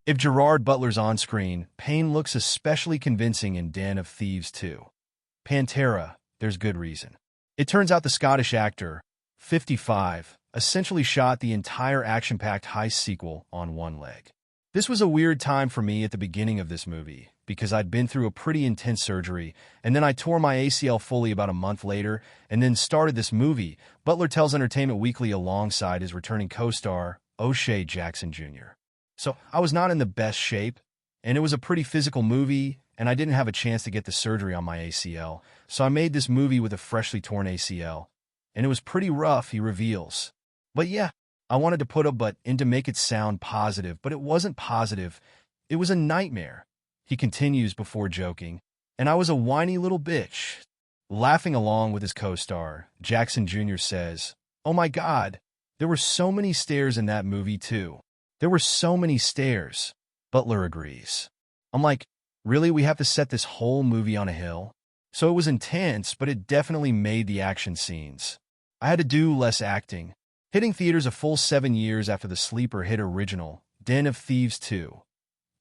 If Gerard Butler's on screen, Payne looks especially convincing in Den of Thieves 2. Pantera, there's good reason. It turns out the Scottish actor, 55, essentially shot the entire action-packed heist sequel on one leg. This was a weird time for me at the beginning of this movie, because I'd been through a pretty intense surgery, and then I tore my ACL fully about a month later, and then started this movie, Butler tells Entertainment Weekly alongside his returning co-star, O'Shea Jackson Jr. So I was not in the best shape, and it was a pretty physical movie, and I didn't have a chance to get the surgery on my ACL, so I made this movie with a freshly torn ACL, and it was pretty rough, he reveals. But yeah, I wanted to put a but in to make it sound positive, but it wasn't positive. It was a nightmare, he continues before joking, and I was a whiny little bitch. Laughing along with his co-star, Jackson Jr. says, "Oh my God, there were so many stairs in that movie too. There were so many stairs." Butler agrees. I'm like, really, we have to set this whole movie on a hill? So it was intense, but it definitely made the action scenes. I had to do less acting. Hitting theaters a full 7 years after the sleeper hit original, Den of Thieves 2.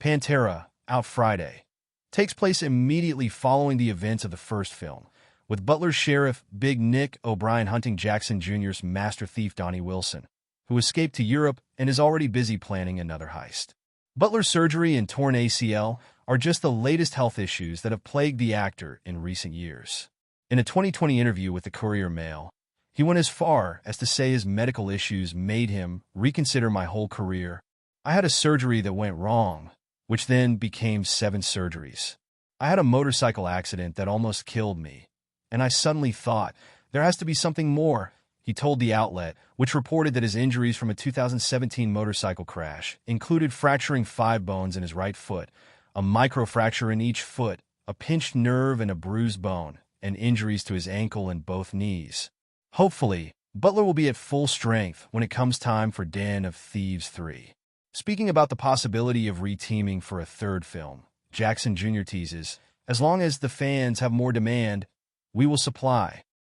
Pantera, out Friday. Takes place immediately following the events of the first film, with Butler's sheriff, Big Nick O'Brien, hunting Jackson Jr.'s master thief Donnie Wilson, who escaped to Europe and is already busy planning another heist. Butler's surgery and torn ACL are just the latest health issues that have plagued the actor in recent years. In a 2020 interview with the Courier-Mail, he went as far as to say his medical issues made him reconsider my whole career. I had a surgery that went wrong, which then became 7 surgeries. I had a motorcycle accident that almost killed me, and I suddenly thought, there has to be something more, he told the outlet, which reported that his injuries from a 2017 motorcycle crash included fracturing 5 bones in his right foot, a microfracture in each foot, a pinched nerve and a bruised bone, and injuries to his ankle and both knees. Hopefully, Butler will be at full strength when it comes time for Den of Thieves 3. Speaking about the possibility of re-teaming for a third film, Jackson Jr. teases, as long as the fans have more demand, we will supply.